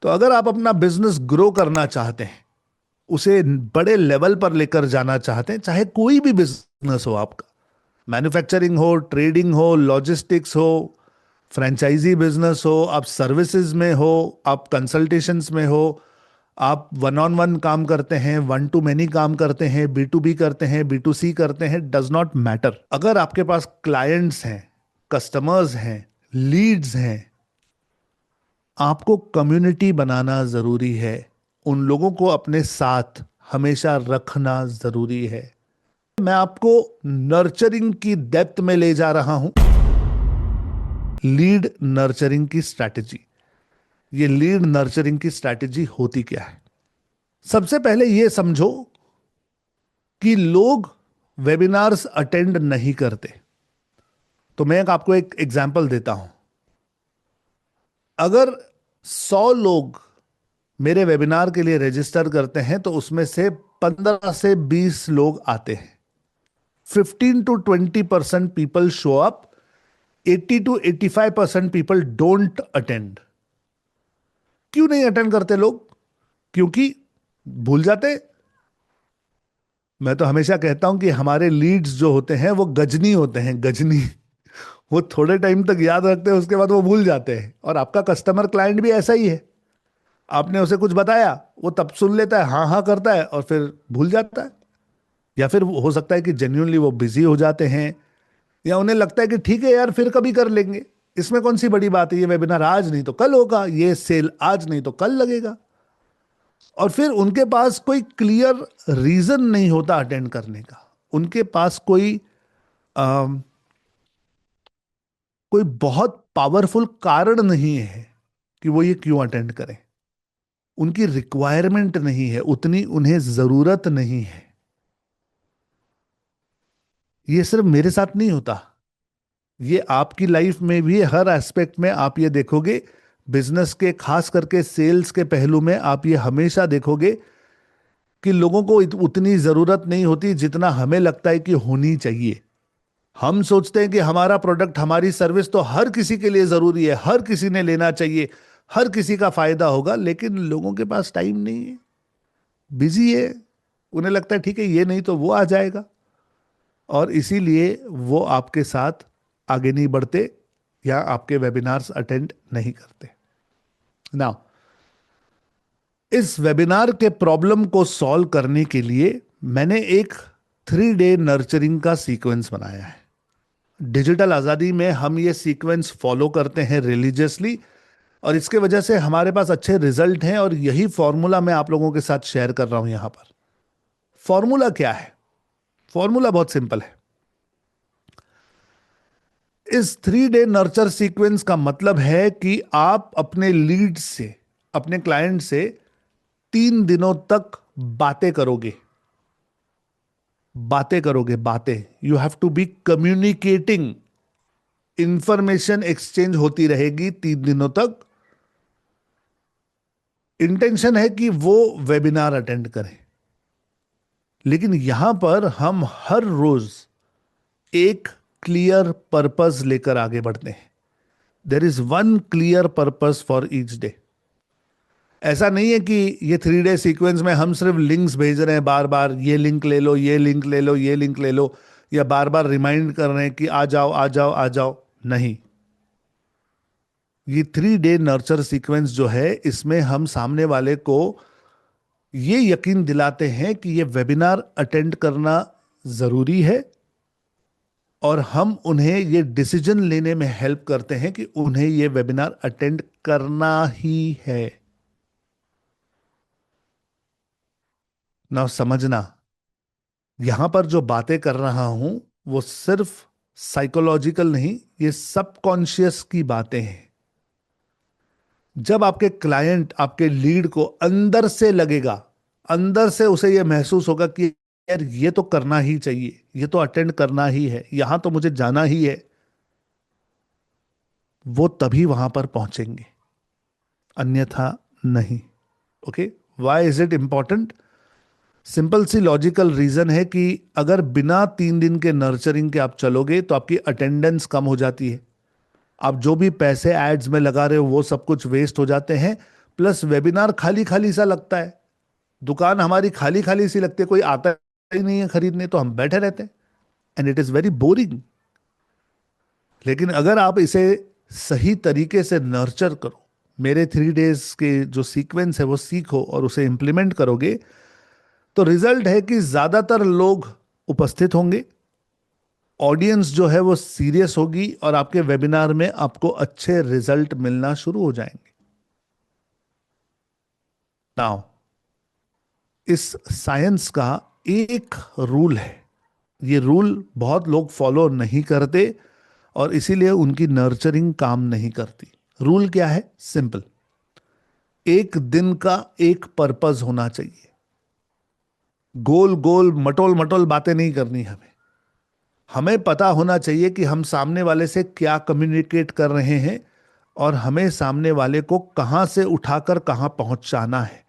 तो अगर आप अपना बिजनेस ग्रो करना चाहते हैं, उसे बड़े लेवल पर लेकर जाना चाहते हैं, चाहे कोई भी बिजनेस हो आपका, मैन्युफैक्चरिंग हो, ट्रेडिंग हो, लॉजिस्टिक्स हो, फ्रेंचाइजी बिजनेस हो, आप सर्विसेज में हो, आप कंसल्टेशंस में हो, आप वन ऑन वन काम करते हैं, वन टू मैनी काम करते हैं, बी टू बी करते हैं, बी टू सी करते हैं, डज नॉट मैटर। अगर आपके पास क्लाइंट्स हैं, कस्टमर्स हैं, लीड्स हैं, आपको कम्युनिटी बनाना जरूरी है। उन लोगों को अपने साथ हमेशा रखना जरूरी है। मैं आपको नर्चरिंग की डेप्थ में ले जा रहा हूं। लीड नर्चरिंग की स्ट्रैटेजी। ये लीड नर्चरिंग की स्ट्रैटेजी होती क्या है? सबसे पहले यह समझो कि लोग वेबिनार्स अटेंड नहीं करते। तो मैं आपको एक एग्जांपल देता हूं। अगर 100 लोग मेरे वेबिनार के लिए रजिस्टर करते हैं तो उसमें से 15 से 20 लोग आते हैं। 15 to 20% people show up, 80 to 85% people don't attend. क्यों नहीं अटेंड करते लोग? क्योंकि भूल जाते। मैं तो हमेशा कहता हूं कि हमारे लीड्स जो होते हैं वो गजनी होते हैं, गजनी। वो थोड़े टाइम तक याद रखते हैं, उसके बाद वो भूल जाते हैं। और आपका कस्टमर क्लाइंट भी ऐसा ही है। आपने उसे कुछ बताया, वो तब सुन लेता है, हाँ हाँ करता है, और फिर भूल जाता है। या फिर हो सकता है कि जेन्युइनली वो बिजी हो जाते हैं, या उन्हें लगता है कि ठीक है यार, फिर कभी कर लेंगे, इसमें कौन सी बड़ी बात है, ये वेबिनार आज नहीं तो कल होगा, ये सेल आज नहीं तो कल लगेगा। और फिर उनके पास कोई क्लियर रीजन नहीं होता अटेंड करने का। उनके पास कोई बहुत पावरफुल कारण नहीं है कि वो ये क्यों अटेंड करें। उनकी रिक्वायरमेंट नहीं है, उतनी उन्हें जरूरत नहीं है। ये सिर्फ मेरे साथ नहीं होता, ये आपकी लाइफ में भी हर एस्पेक्ट में आप ये देखोगे। बिजनेस के, खास करके सेल्स के पहलू में आप ये हमेशा देखोगे कि लोगों को उतनी जरूरत नहीं होती जितना हमें लगता है कि होनी चाहिए। हम सोचते हैं कि हमारा प्रोडक्ट, हमारी सर्विस तो हर किसी के लिए जरूरी है, हर किसी ने लेना चाहिए, हर किसी का फायदा होगा, लेकिन लोगों के पास टाइम नहीं है, बिजी है। उन्हें लगता है ठीक है, ये नहीं तो वो आ जाएगा, और इसीलिए वो आपके साथ आगे नहीं बढ़ते या आपके वेबिनार्स अटेंड नहीं करते। नाउ, इस वेबिनार के प्रॉब्लम को सॉल्व करने के लिए मैंने एक 3 डे नर्चरिंग का सीक्वेंस बनाया है। डिजिटल आजादी में हम ये सीक्वेंस फॉलो करते हैं रिलीजियसली, और इसके वजह से हमारे पास अच्छे रिजल्ट हैं। और यही फॉर्मूला मैं आप लोगों के साथ शेयर कर रहा हूं यहां पर। फॉर्मूला क्या है? फॉर्मूला बहुत सिंपल है। इस 3 डे नर्चर सीक्वेंस का मतलब है कि आप अपने लीड से, अपने क्लाइंट से 3 दिनों तक बातें करोगे। बातें करोगे, बातें। You have to be communicating. Information exchange होती रहेगी 3 दिनों तक। इंटेंशन है कि वो वेबिनार अटेंड करें। लेकिन यहां पर हम हर रोज एक क्लियर पर्पस लेकर आगे बढ़ते हैं। There is one clear purpose for each day. ऐसा नहीं है कि ये 3 डे सीक्वेंस में हम सिर्फ लिंक्स भेज रहे हैं बार बार, ये लिंक ले लो, ये लिंक ले लो, ये लिंक ले लो, या बार बार रिमाइंड कर रहे हैं कि आ जाओ आ जाओ आ जाओ। नहीं, ये 3 डे नर्चर सीक्वेंस जो है, इसमें हम सामने वाले को ये यकीन दिलाते हैं कि ये वेबिनार अटेंड करना जरूरी है, और हम उन्हें ये डिसीजन लेने में हेल्प करते हैं कि उन्हें ये वेबिनार अटेंड करना ही है। ना समझना, यहां पर जो बातें कर रहा हूं वो सिर्फ साइकोलॉजिकल नहीं, ये सबकॉन्शियस की बातें हैं। जब आपके क्लाइंट, आपके लीड को अंदर से लगेगा, अंदर से उसे यह महसूस होगा कि यार ये तो करना ही चाहिए, ये तो अटेंड करना ही है, यहां तो मुझे जाना ही है, वो तभी वहां पर पहुंचेंगे, अन्यथा नहीं। Okay, why is it important? Simple सी लॉजिकल रीजन है कि अगर बिना 3 दिन के नर्चरिंग के आप चलोगे तो आपकी अटेंडेंस कम हो जाती है। आप जो भी पैसे एड्स में लगा रहे हो वो सब कुछ वेस्ट हो जाते हैं। प्लस वेबिनार खाली खाली सा लगता है, दुकान हमारी खाली खाली सी लगती है, कोई आता ही नहीं है खरीदने, तो हम बैठे रहते हैं and it is very boring. लेकिन अगर आप इसे सही तरीके से नर्चर करो, मेरे 3 डेज के जो सीक्वेंस है वो सीखो और उसे इंप्लीमेंट करोगे, तो रिजल्ट है कि ज्यादातर लोग उपस्थित होंगे, ऑडियंस जो है वो सीरियस होगी और आपके वेबिनार में आपको अच्छे रिजल्ट मिलना शुरू हो जाएंगे। नाउ इस साइंस का एक रूल है, ये रूल बहुत लोग फॉलो नहीं करते और इसीलिए उनकी नर्चरिंग काम नहीं करती। रूल क्या है? सिंपल, एक दिन का एक पर्पस होना चाहिए। गोल गोल मटोल मटोल बातें नहीं करनी हमें। हमें पता होना चाहिए कि हम सामने वाले से क्या कम्युनिकेट कर रहे हैं और हमें सामने वाले को कहां से उठाकर कहां पहुंचाना है।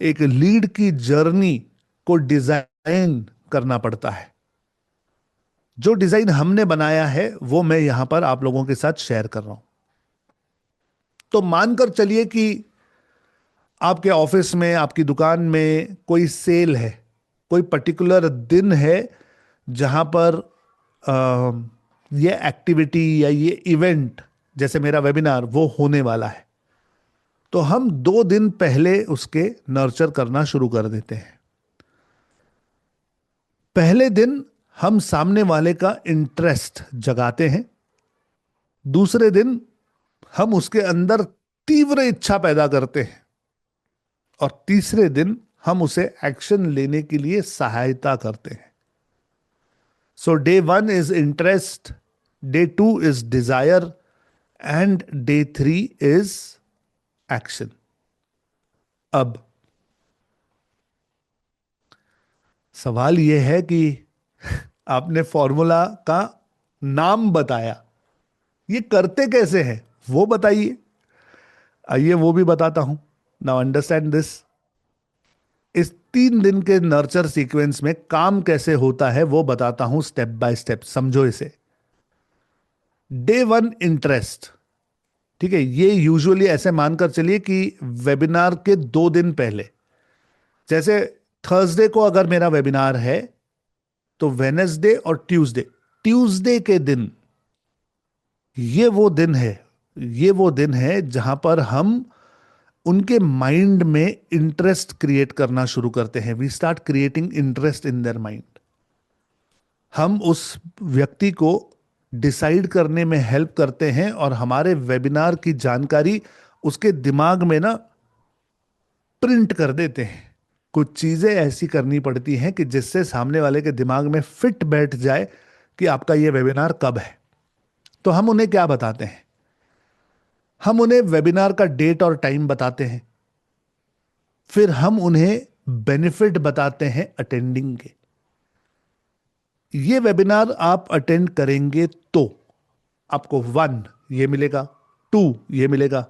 एक लीड की जर्नी को डिजाइन करना पड़ता है। जो डिजाइन हमने बनाया है वो मैं यहां पर आप लोगों के साथ शेयर कर रहा हूं। तो मानकर चलिए कि आपके ऑफिस में, आपकी दुकान में कोई सेल है, कोई पर्टिकुलर दिन है जहां पर ये एक्टिविटी या ये इवेंट, जैसे मेरा वेबिनार, वो होने वाला है। तो हम 2 दिन पहले उसके नर्चर करना शुरू कर देते हैं। पहले दिन हम सामने वाले का इंटरेस्ट जगाते हैं। दूसरे दिन हम उसके अंदर तीव्र इच्छा पैदा करते हैं। और तीसरे दिन हम उसे एक्शन लेने के लिए सहायता करते हैं। So day 1 is interest, day 2 is desire and day 3 is action. अब सवाल यह है कि आपने फॉर्मूला का नाम बताया, ये करते कैसे हैं वो बताइए। आइए वो भी बताता हूं। Now understand this. इस 3 दिन के नर्चर सीक्वेंस में काम कैसे होता है वो बताता हूं स्टेप बाय स्टेप, समझो इसे। डे 1 इंटरेस्ट, ठीक है, ये यूजुअली ऐसे मानकर चलिए कि वेबिनार के 2 दिन पहले, जैसे थर्सडे को अगर मेरा वेबिनार है तो वेनेसडे और ट्यूसडे, ट्यूसडे के दिन, ये वो दिन है, ये वो दिन है जहां पर हम उनके माइंड में इंटरेस्ट क्रिएट करना शुरू करते हैं। We start creating interest in their mind. हम उस व्यक्ति को डिसाइड करने में हेल्प करते हैं और हमारे वेबिनार की जानकारी उसके दिमाग में ना प्रिंट कर देते हैं। कुछ चीजें ऐसी करनी पड़ती हैं कि जिससे सामने वाले के दिमाग में फिट बैठ जाए कि आपका ये वेबिनार कब है। तो हम उन्हें क्या बताते हैं? हम उन्हें वेबिनार का डेट और टाइम बताते हैं। फिर हम उन्हें बेनिफिट बताते हैं अटेंडिंग के। ये वेबिनार आप अटेंड करेंगे तो आपको 1 ये मिलेगा, 2 ये मिलेगा,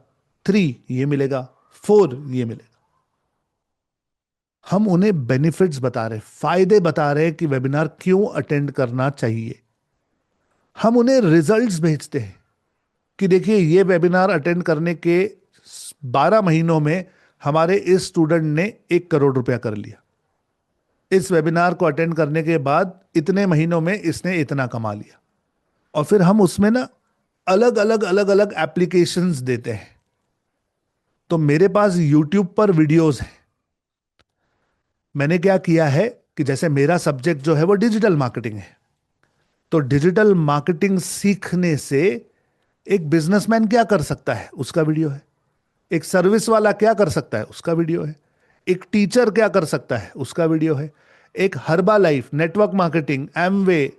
3 ये मिलेगा, 4 ये मिलेगा। हम उन्हें बेनिफिट्स बता रहे, फायदे बता रहे कि वेबिनार क्यों अटेंड करना चाहिए। हम उन्हें रिजल्ट्स भेजते हैं कि देखिए ये वेबिनार अटेंड करने के 12 महीनों में हमारे इस स्टूडेंट ने 1 करोड़ रुपया कर लिया। इस वेबिनार को अटेंड करने के बाद इतने महीनों में इसने इतना कमा लिया। और फिर हम उसमें ना अलग अलग अलग अलग एप्लीकेशंस देते हैं। तो मेरे पास यूट्यूब पर वीडियोस हैं। मैंने क्या किया है कि जैसे मेरा सब्जेक्ट जो है वो डिजिटल मार्केटिंग है, तो डिजिटल मार्केटिंग सीखने से एक बिजनेसमैन क्या कर सकता है उसका वीडियो है, एक सर्विस वाला क्या कर सकता है उसका वीडियो है, एक टीचर क्या कर सकता है उसका वीडियो है, एक Herbalife, network marketing, Amway,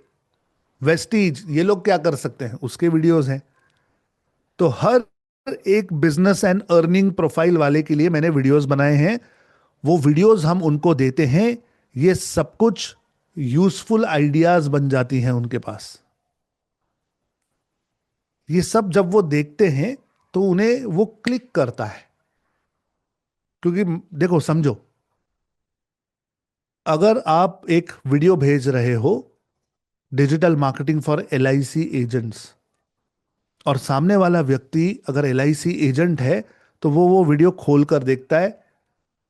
Vestige, ये लोग क्या कर सकते हैं उसके वीडियोस हैं। तो हर एक बिजनेस एंड अर्निंग प्रोफाइल वाले के लिए मैंने वीडियोस बनाए हैं। वो वीडियोस हम उनको देते हैं, ये सब कुछ यूजफुल आइडियाज बन जाती हैं उनके पास। ये सब जब वो देखते हैं तो उन्हें वो क्लिक करता है। क्योंकि देखो, समझो, अगर आप एक वीडियो भेज रहे हो digital marketing for LIC agents, और सामने वाला व्यक्ति अगर LIC एजेंट है तो वो वीडियो खोल कर देखता है।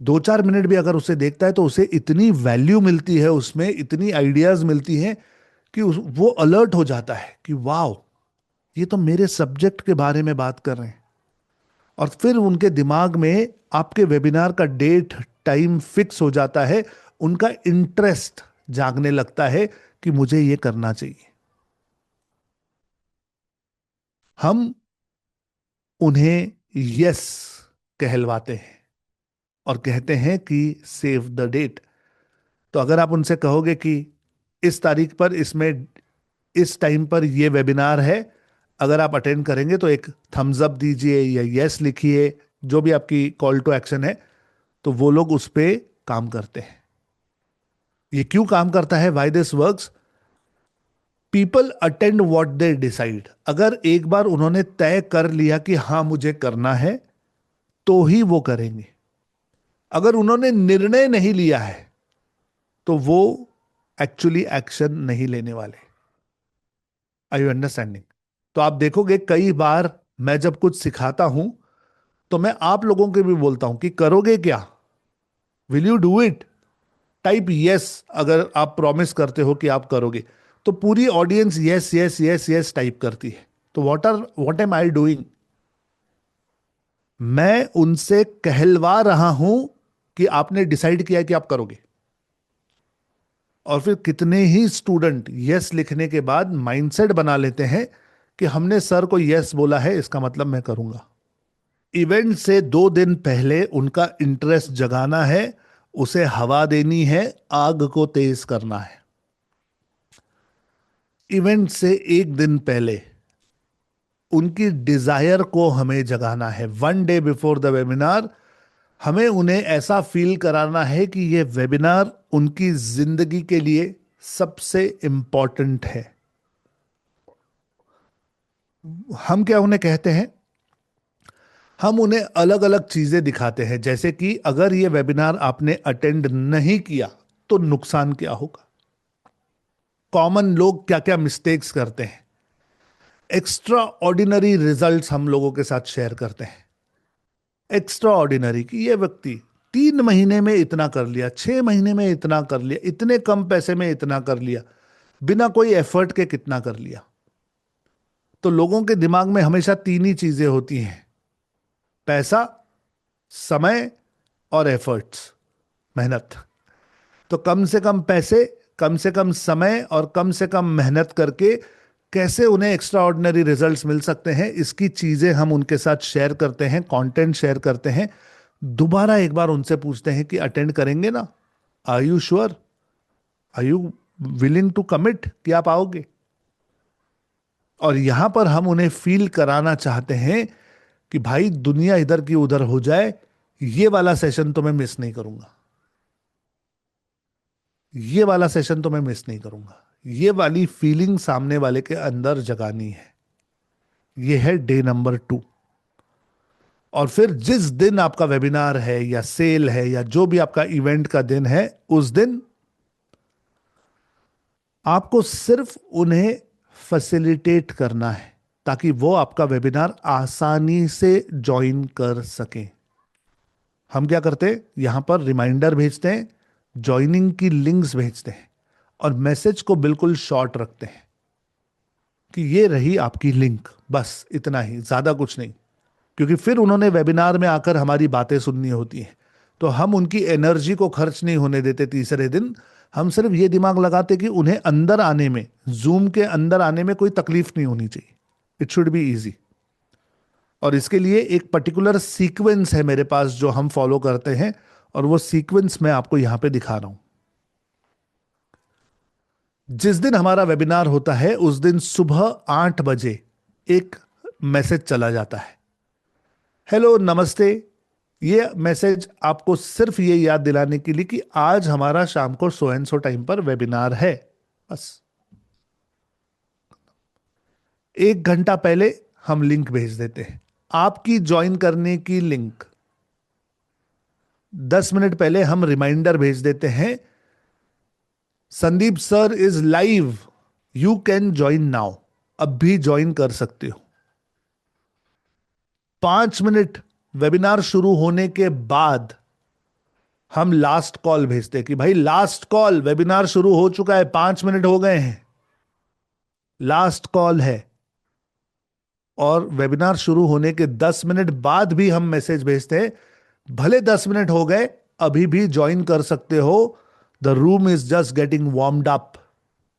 2-4 मिनट भी अगर उसे देखता है तो उसे इतनी वैल्यू मिलती है, उसमें इतनी आइडियाज मिलती हैं कि वो अलर्ट हो जाता है कि वाह, ये तो मेरे सब्जेक्ट के बारे में बात कर रहे हैं। और फिर उनके दिमाग में आपके वेबिनार का डेट टाइम फिक्स हो जाता है, उनका इंटरेस्ट जागने लगता है कि मुझे ये करना चाहिए। हम उन्हें यस कहलवाते हैं और कहते हैं कि सेव द डेट। तो अगर आप उनसे कहोगे कि इस तारीख पर इसमें इस टाइम पर ये वेबिनार है, अगर आप अटेंड करेंगे तो एक थम्स अप दीजिए या यस लिखिए, जो भी आपकी कॉल टू एक्शन है, तो वो लोग उस पे काम करते हैं। ये क्यों काम करता है, why this works? People attend what they decide. अगर एक बार उन्होंने तय कर लिया कि हाँ मुझे करना है, तो ही वो करेंगे। अगर उन्होंने निर्णय नहीं लिया है तो वो एक्चुअली एक्शन नहीं लेने वाले। आई यू अंडरस्टैंडिंग? तो आप देखोगे कई बार मैं जब कुछ सिखाता हूं तो मैं आप लोगों के भी बोलता हूं कि करोगे क्या, will you do it? Type yes अगर आप प्रॉमिस करते हो कि आप करोगे, तो पूरी audience yes yes yes yes type करती है। तो व्हाट एम आई डूइंग? मैं उनसे कहलवा रहा हूं कि आपने डिसाइड किया कि आप करोगे। और फिर कितने ही स्टूडेंट यस लिखने के बाद माइंडसेट बना लेते हैं कि हमने सर को यस बोला है, इसका मतलब मैं करूंगा। इवेंट से 2 दिन पहले उनका इंटरेस्ट जगाना है, उसे हवा देनी है, आग को तेज करना है। इवेंट से 1 दिन पहले उनकी डिजायर को हमें जगाना है। 1 डे बिफोर द वेबिनार हमें उन्हें ऐसा फील कराना है कि यह वेबिनार उनकी जिंदगी के लिए सबसे इंपॉर्टेंट है। हम क्या उन्हें कहते हैं, हम उन्हें अलग अलग चीजें दिखाते हैं, जैसे कि अगर ये वेबिनार आपने अटेंड नहीं किया तो नुकसान क्या होगा। कॉमन लोग क्या क्या मिस्टेक्स करते हैं, एक्स्ट्रा ऑर्डिनरी रिजल्ट्स हम लोगों के साथ शेयर करते हैं। एक्स्ट्रा ऑर्डिनरी कि ये व्यक्ति 3 महीने में इतना कर लिया, 6 महीने में इतना कर लिया, इतने कम पैसे में इतना कर लिया, बिना कोई एफर्ट के कितना कर लिया। तो लोगों के दिमाग में हमेशा 3 ही चीजें होती हैं, पैसा, समय और एफर्ट्स, मेहनत। तो कम से कम पैसे, कम से कम समय और कम से कम मेहनत करके कैसे उन्हें एक्स्ट्रा ऑर्डिनरी रिजल्ट्स मिल सकते हैं, इसकी चीजें हम उनके साथ शेयर करते हैं, कंटेंट शेयर करते हैं। दोबारा एक बार उनसे पूछते हैं कि अटेंड करेंगे ना, are you sure, are you willing to commit कि आप आओगे। और यहां पर हम उन्हें फील कराना चाहते हैं कि भाई दुनिया इधर की उधर हो जाए, ये वाला सेशन तो मैं मिस नहीं करूंगा, ये वाला सेशन तो मैं मिस नहीं करूंगा। ये वाली फीलिंग सामने वाले के अंदर जगानी है। ये है डे नंबर 2। और फिर जिस दिन आपका वेबिनार है या सेल है या जो भी आपका इवेंट का दिन है, उस दिन आपको सिर्फ उन्हें फैसिलिटेट करना है ताकि वो आपका वेबिनार आसानी से ज्वाइन कर सकें। हम क्या करते हैं, यहां पर रिमाइंडर भेजते हैं, ज्वाइनिंग की लिंक्स भेजते हैं और मैसेज को बिल्कुल शॉर्ट रखते हैं कि ये रही आपकी लिंक, बस इतना ही, ज्यादा कुछ नहीं। क्योंकि फिर उन्होंने वेबिनार में आकर हमारी बातें सुननी होती हैं, तो हम उनकी एनर्जी को खर्च नहीं होने देते तीसरे दिन। हम सिर्फ ये दिमाग लगाते कि उन्हें अंदर आने में, जूम के अंदर आने में कोई तकलीफ नहीं होनी चाहिए, इट शुड बी इजी। और इसके लिए एक पर्टिकुलर सीक्वेंस है मेरे पास जो हम फॉलो करते हैं, और वो सीक्वेंस मैं आपको यहां पे दिखा रहा हूं। जिस दिन हमारा वेबिनार होता है उस दिन सुबह 8 बजे एक मैसेज चला जाता है, हेलो नमस्ते। ये मैसेज आपको सिर्फ ये याद दिलाने के लिए कि आज हमारा शाम को सो एंड सो टाइम पर वेबिनार है, बस। 1 घंटा पहले हम लिंक भेज देते हैं, आपकी ज्वाइन करने की लिंक। 10 मिनट पहले हम रिमाइंडर भेज देते हैं, Sandeep sir is live, you can join now, अब भी ज्वाइन कर सकते हो। 5 मिनट वेबिनार शुरू होने के बाद हम लास्ट कॉल भेजते हैं कि भाई लास्ट कॉल, वेबिनार शुरू हो चुका है, 5 मिनट हो गए हैं, लास्ट कॉल है। और वेबिनार शुरू होने के 10 मिनट बाद भी हम मैसेज भेजते हैं, भले 10 मिनट हो गए, अभी भी ज्वाइन कर सकते हो, the room is just getting warmed up.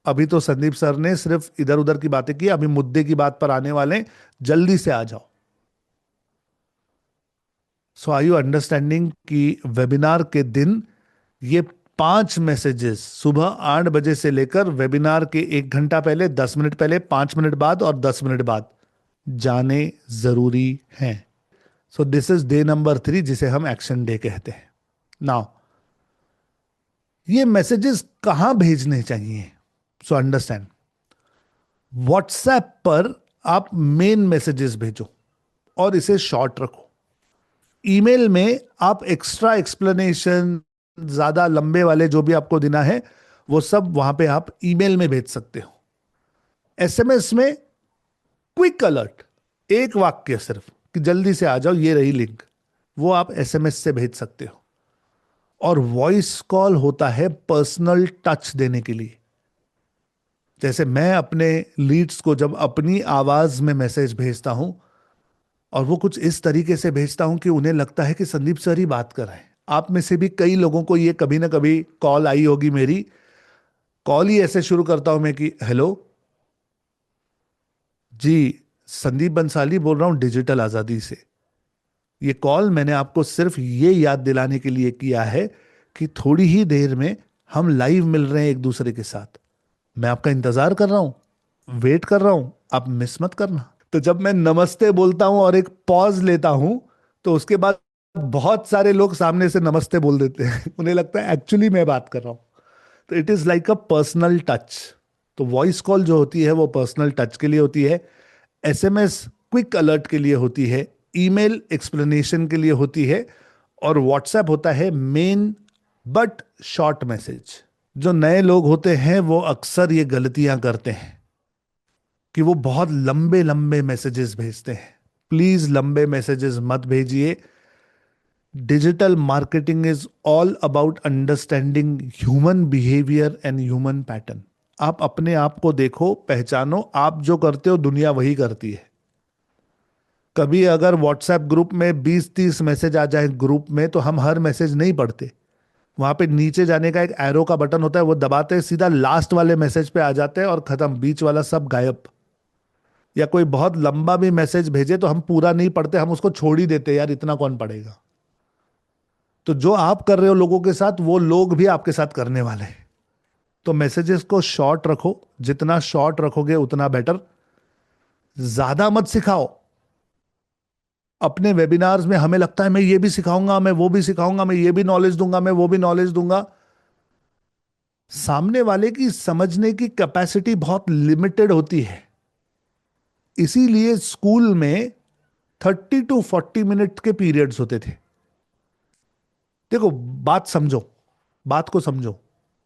अभी तो संदीप सर ने सिर्फ इधर उधर की बातें की, अभी मुद्दे की बात पर आने वाले हैं, जल्दी से आ जाओ। सो आर यू अंडरस्टैंडिंग कि वेबिनार के दिन ये 5 मैसेजेस सुबह 8 बजे से लेकर वेबिनार के 1 घंटा पहले, 10 मिनट पहले, 5 मिनट बाद और 10 मिनट बाद जाने जरूरी हैं। So this is day number 3, जिसे हम एक्शन डे कहते हैं। नाउ ये मैसेजेस कहां भेजने चाहिए? सो अंडरस्टैंड, व्हाट्सएप पर आप मेन मैसेजेस भेजो और इसे शॉर्ट रखो। ईमेल में आप एक्स्ट्रा एक्सप्लेनेशन, ज्यादा लंबे वाले जो भी आपको देना है, वो सब वहां पे आप ईमेल में भेज सकते हो। एसएमएस में क्विक अलर्ट, एक वाक्य सिर्फ कि जल्दी से आ जाओ, ये रही लिंक, वो आप एसएमएस से भेज सकते हो। और वॉइस कॉल होता है पर्सनल टच देने के लिए। जैसे मैं अपने लीड्स को जब अपनी आवाज में मैसेज भेजता हूं, और वो कुछ इस तरीके से भेजता हूं कि उन्हें लगता है कि संदीप सर ही बात कर रहे हैं। आप में से भी कई लोगों को ये कभी ना कभी कॉल आई होगी मेरी। कॉल ही ऐसे शुरू करता हूं मैं कि हेलो जी, संदीप बंसाली बोल रहा हूं डिजिटल आजादी से। ये कॉल मैंने आपको सिर्फ ये याद दिलाने के लिए किया है कि थोड़ी ही देर में हम लाइव मिल रहे हैं एक दूसरे के साथ। मैं आपका इंतजार कर रहा हूं, वेट कर रहा हूं, आप मिस मत करना। तो जब मैं नमस्ते बोलता हूं और एक पॉज लेता हूं, तो उसके बाद बहुत सारे लोग सामने से नमस्ते बोल देते हैं उन्हें लगता है एक्चुअली मैं बात कर रहा हूं। तो it is like a personal touch. तो वॉइस कॉल जो होती है वो पर्सनल टच के लिए होती है, एसएमएस क्विक अलर्ट के लिए होती है, ईमेल एक्सप्लेनेशन के लिए होती है, और व्हाट्सएप होता है मेन बट शॉर्ट मैसेज। जो नए लोग होते हैं वो अक्सर ये गलतियां करते हैं कि वो बहुत लंबे लंबे मैसेजेस भेजते हैं। प्लीज लंबे मैसेजेस मत भेजिए। Digital marketing is all about understanding human behaviour and human pattern. आप अपने आप को देखो, पहचानो, आप जो करते हो दुनिया वही करती है। कभी अगर व्हाट्सएप ग्रुप में 20-30 मैसेज आ जाए ग्रुप में, तो हम हर मैसेज नहीं पढ़ते। वहां पे नीचे जाने का एक एरो का बटन होता है, वो दबाते हैं, सीधा लास्ट वाले मैसेज पे आ जाते हैं और खत्म, बीच वाला सब गायब। या कोई बहुत लंबा भी मैसेज भेजे तो हम पूरा नहीं पढ़ते, हम उसको छोड़ ही देते, यार इतना कौन पढ़ेगा। तो जो आप कर रहे हो लोगों के साथ, वो लोग भी आपके साथ करने वाले हैं। तो मैसेजेस को शॉर्ट रखो, जितना शॉर्ट रखोगे उतना बेटर। ज्यादा मत सिखाओ। अपने वेबिनार्स में हमें लगता है मैं ये भी सिखाऊंगा, मैं वो भी सिखाऊंगा, मैं ये भी नॉलेज दूंगा, मैं वो भी नॉलेज दूंगा। सामने वाले की समझने की कैपेसिटी बहुत लिमिटेड होती है। इसीलिए स्कूल में 30 to 40 मिनट के पीरियड्स होते थे। देखो, बात समझो, बात को समझो।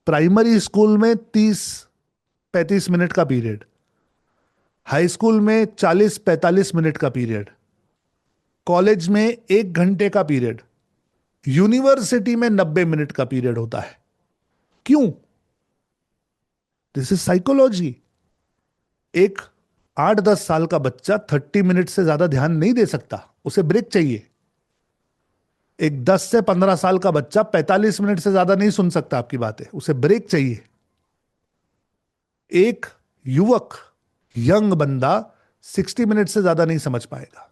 प्राइमरी स्कूल में 30-35 मिनट का पीरियड, हाई स्कूल में 40-45 मिनट का पीरियड, कॉलेज में 1 घंटे का पीरियड, यूनिवर्सिटी में 90 मिनट का पीरियड होता है। क्यों? This is psychology. एक 8-10 साल का बच्चा 30 मिनट से ज्यादा ध्यान नहीं दे सकता, उसे ब्रेक चाहिए। एक 10 से 15 साल का बच्चा 45 मिनट से ज्यादा नहीं सुन सकता आपकी बातें, उसे ब्रेक चाहिए। एक युवक, यंग बंदा 60 मिनट से ज्यादा नहीं समझ पाएगा।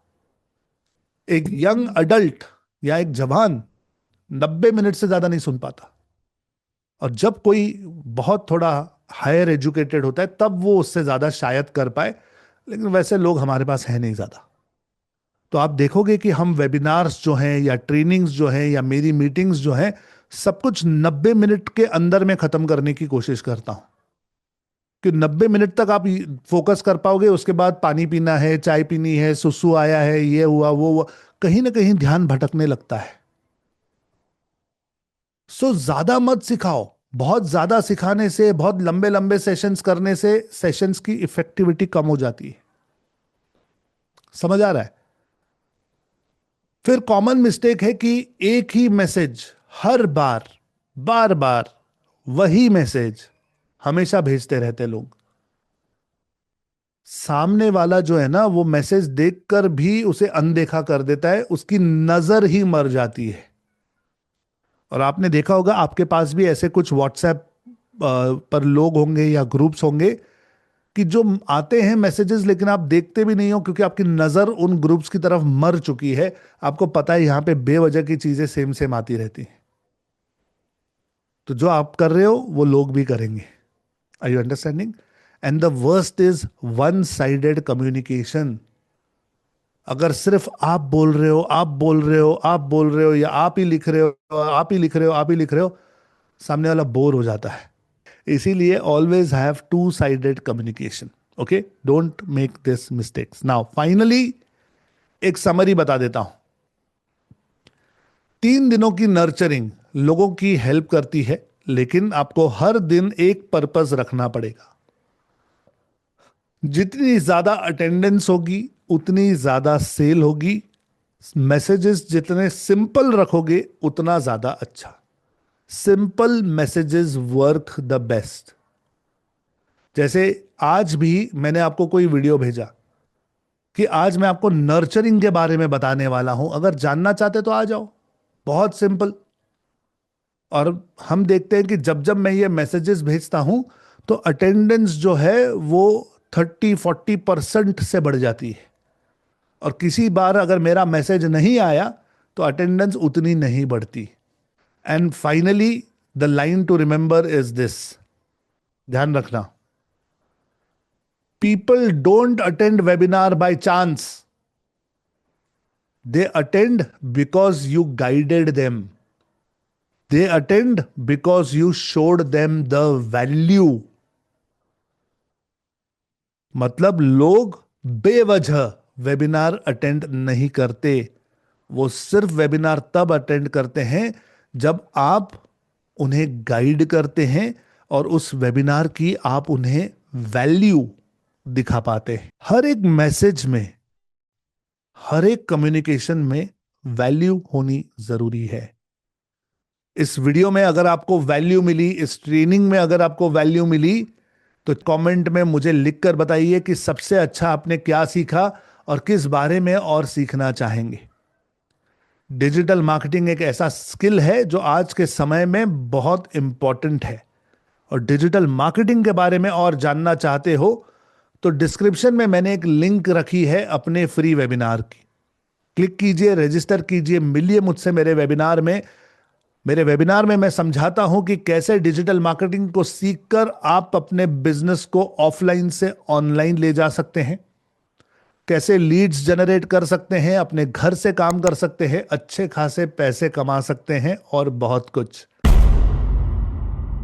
एक यंग अडल्ट या एक जवान 90 मिनट से ज्यादा नहीं सुन पाता। और जब कोई बहुत थोड़ा हायर एजुकेटेड होता है, तब वो उससे ज्यादा शायद कर पाए, लेकिन वैसे लोग हमारे पास है नहीं ज्यादा। तो आप देखोगे कि हम वेबिनार्स जो हैं या ट्रेनिंग्स जो हैं या मेरी मीटिंग्स जो हैं, सब कुछ 90 मिनट के अंदर में खत्म करने की कोशिश करता हूं कि 90 मिनट तक आप फोकस कर पाओगे। उसके बाद पानी पीना है, चाय पीनी है, सुसु आया है, ये हुआ वो हुआ, कहीं ना कहीं ध्यान भटकने लगता है। सो ज्यादा मत सिखाओ। बहुत ज्यादा सिखाने से, बहुत लंबे लंबे सेशंस करने से सेशंस की इफेक्टिविटी कम हो जाती है। समझ आ रहा है? फिर कॉमन मिस्टेक है कि एक ही मैसेज हर बार, बार बार वही मैसेज हमेशा भेजते रहते लोग। सामने वाला जो है ना, वो मैसेज देखकर भी उसे अनदेखा कर देता है, उसकी नजर ही मर जाती है। और आपने देखा होगा, आपके पास भी ऐसे कुछ व्हाट्सएप पर लोग होंगे या ग्रुप्स होंगे कि जो आते हैं मैसेजेस, लेकिन आप देखते भी नहीं हो क्योंकि आपकी नजर उन ग्रुप्स की तरफ मर चुकी है। आपको पता है यहां पे बेवजह की चीजें सेम सेम आती रहती हैं। तो जो आप कर रहे हो वो लोग भी करेंगे। Are you understanding? And the worst is one sided communication. अगर सिर्फ आप बोल रहे हो, आप बोल रहे हो, आप बोल रहे हो, या आप ही लिख रहे हो, आप ही लिख रहे हो, आप ही लिख रहे हो, सामने वाला बोर हो जाता है। इसीलिए always have two sided communication. Okay, don't make this mistakes. Now finally एक समरी बता देता हूं। 3 दिनों की नर्चरिंग लोगों की हेल्प करती है, लेकिन आपको हर दिन एक पर्पस रखना पड़ेगा। जितनी ज्यादा अटेंडेंस होगी उतनी ज्यादा सेल होगी। मैसेजेस जितने सिंपल रखोगे उतना ज्यादा अच्छा। Simple messages work the best. जैसे आज भी मैंने आपको कोई वीडियो भेजा कि आज मैं आपको नर्चरिंग के बारे में बताने वाला हूं, अगर जानना चाहते तो आ जाओ। बहुत सिंपल। और हम देखते हैं कि जब जब मैं ये मैसेजेस भेजता हूं तो अटेंडेंस जो है वो 30-40% से बढ़ जाती है। और किसी बार अगर मेरा मैसेज नहीं आया तो अटेंडेंस उतनी नहीं बढ़ती। And finally the line to remember is this, ध्यान रखना। People don't attend webinar by chance, they attend because you guided them. They attend because you showed them the value. मतलब लोग बेवजह वेबिनार अटेंड नहीं करते। वो सिर्फ वेबिनार तब अटेंड करते हैं जब आप उन्हें गाइड करते हैं और उस वेबिनार की आप उन्हें वैल्यू दिखा पाते हैं। हर एक मैसेज में, हर एक कम्युनिकेशन में वैल्यू होनी जरूरी है। इस वीडियो में अगर आपको वैल्यू मिली, इस ट्रेनिंग में अगर आपको वैल्यू मिली, तो कमेंट में मुझे लिखकर बताइए कि सबसे अच्छा आपने क्या सीखा और किस बारे में और सीखना चाहेंगे। डिजिटल मार्केटिंग एक ऐसा स्किल है जो आज के समय में बहुत इंपॉर्टेंट है। और डिजिटल मार्केटिंग के बारे में और जानना चाहते हो तो डिस्क्रिप्शन में मैंने एक लिंक रखी है अपने फ्री वेबिनार की। क्लिक कीजिए, रजिस्टर कीजिए, मिलिए मुझसे मेरे वेबिनार में। मेरे वेबिनार में मैं समझाता हूं कि कैसे डिजिटल मार्केटिंग को सीखकर आप अपने बिजनेस को ऑफलाइन से ऑनलाइन ले जा सकते हैं, कैसे लीड्स जनरेट कर सकते हैं, अपने घर से काम कर सकते हैं, अच्छे खासे पैसे कमा सकते हैं और बहुत कुछ।